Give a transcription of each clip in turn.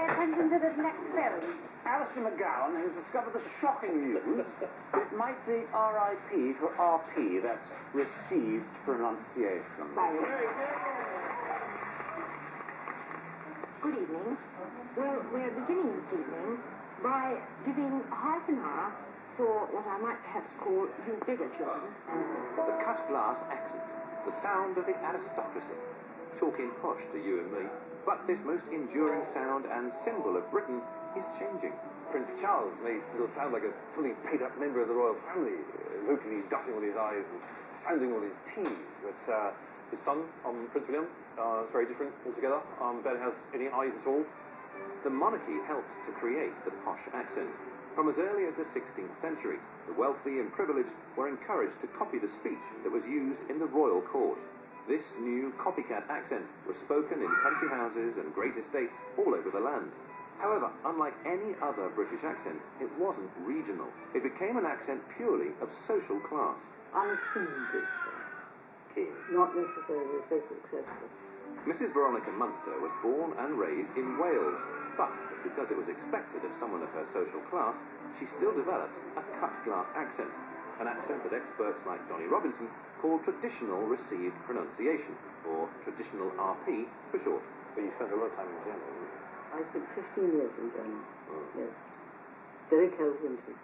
pay attention to this next film. Alistair McGowan has discovered the shocking news. It might be RIP for RP, that's received pronunciation. Right. Good evening. Well, we're beginning this evening by giving half an hour for what I might perhaps call you bigger children. The cut glass accent, the sound of the aristocracy, talking posh to you and me. But this most enduring sound and symbol of Britain is changing. Prince Charles may still sound like a fully paid-up member of the royal family, vocally dotting all his I's and sounding all his T's, but his son, Prince William, is very different altogether. Barely has any I's at all. The monarchy helped to create the posh accent. From as early as the 16th century, the wealthy and privileged were encouraged to copy the speech that was used in the royal court. This new copycat accent was spoken in country houses and great estates all over the land. However, unlike any other British accent, it wasn't regional. It became an accent purely of social class. I'm keen. Not necessarily so successful. Mrs. Veronica Munster was born and raised in Wales, but because it was expected of someone of her social class, she still developed a cut-glass accent, an accent that experts like Johnny Robinson call traditional received pronunciation, or traditional RP for short. But you spent a lot of time in Germany. I spent 15 years in Germany. Yes. Very cold winters.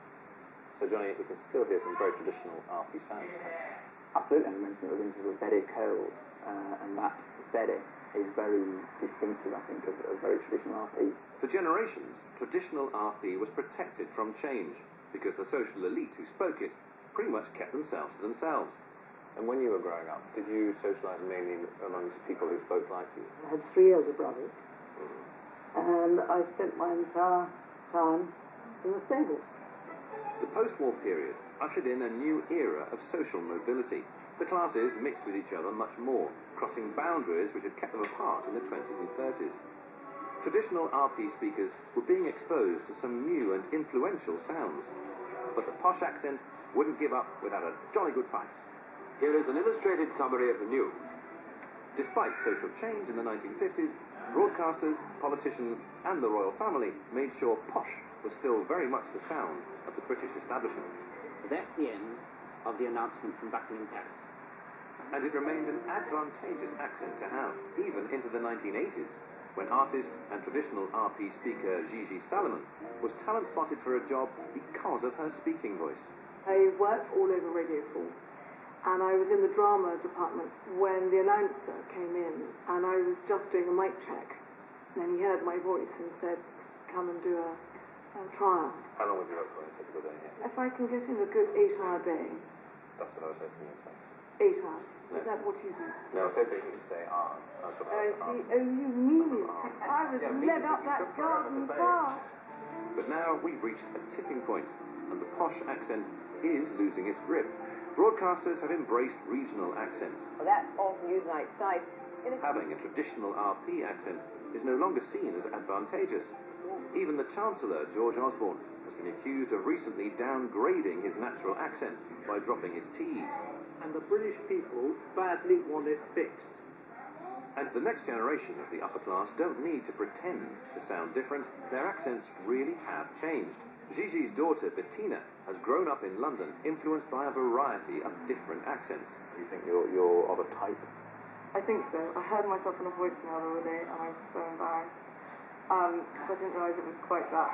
So, Johnny, we can still hear some very traditional RP sounds. Absolutely, and the winters were very cold, and that very is very distinctive, I think, of very traditional RP. For generations, traditional RP was protected from change, because the social elite who spoke it pretty much kept themselves to themselves. And when you were growing up, did you socialise mainly amongst people who spoke like you? I had 3 older brothers, and I spent my entire time in the stables. The post-war period ushered in a new era of social mobility. The classes mixed with each other much more, crossing boundaries which had kept them apart in the 20s and 30s. Traditional RP speakers were being exposed to some new and influential sounds, but the posh accent wouldn't give up without a jolly good fight. Here is an illustrated summary of the news. Despite social change in the 1950s, broadcasters, politicians, and the royal family made sure posh was still very much the sound of the British establishment. That's the end of the announcement from Buckingham Palace. And it remained an advantageous accent to have, even into the 1980s, when artist and traditional RP speaker Gigi Salomon was talent spotted for a job because of her speaking voice. I worked all over Radio 4, and I was in the drama department when the announcer came in, and I was just doing a mic check, and then he heard my voice and said, come and do a trial. How long would you work for in a typical day? If I can get in a good 8-hour day. That's what I was hoping you'd say. 8 hours? No. Is that what you think? No, I was hoping you'd say hours. That's what I was see. Oh, you mean it. I was led up that garden path. But now we've reached a tipping point, and the posh accent is losing its grip. Broadcasters have embraced regional accents. Well, that's off Newsnight tonight. Having a traditional RP accent is no longer seen as advantageous. Even the Chancellor, George Osborne, has been accused of recently downgrading his natural accent by dropping his T's. And the British people badly want it fixed. And the next generation of the upper class don't need to pretend to sound different. Their accents really have changed. Gigi's daughter, Bettina, has grown up in London, influenced by a variety of different accents. Do you think you're of a type? I think so. I heard myself in a voicemail the other day, and I was so embarrassed. Because I didn't realise it was quite that,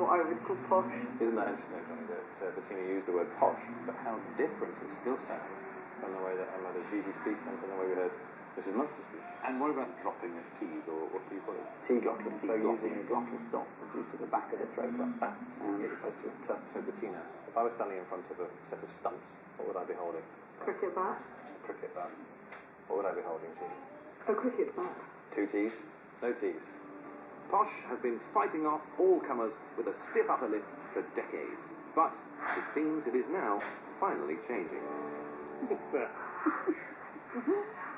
what I would call posh. Isn't that interesting, Johnny, that Bettina used the word posh, but how different it still sounds from the way that either Gigi speaks and from the way we heard Mrs. Munster speak. And what about dropping of T's, or what do you call it? T-glocking, so using a glottal stop reduced to the back of the throat like that sound as opposed to a t. So, Bettina, if I was standing in front of a set of stumps, what would I be holding? Cricket bat. Cricket bat. What would I be holding, Gigi? A cricket bat. 2 T's? No T's. Posh has been fighting off all comers with a stiff upper lip for decades. But it seems it is now finally changing.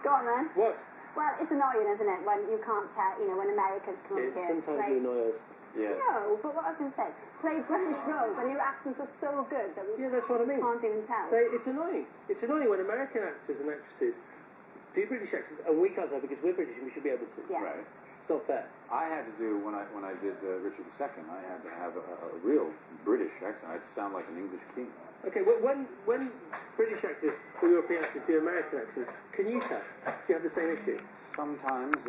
Go on, then. What? Well, it's annoying, isn't it, when you can't tell, when Americans come up here. Sometimes you annoy us. Yeah. No, but what I was going to say, play British roles, and your accents are so good that we that's what I mean. can't even tell. So it's annoying. It's annoying when American actors and actresses do British accents, and we can't tell because we're British and we should be able to. Yes. Right. It's not fair. I had to do, when I did Richard II, I had to have a real British accent. I had to sound like an English king. Okay, when British actors or European actors do American accents, can you tell? Do you have the same issue? Sometimes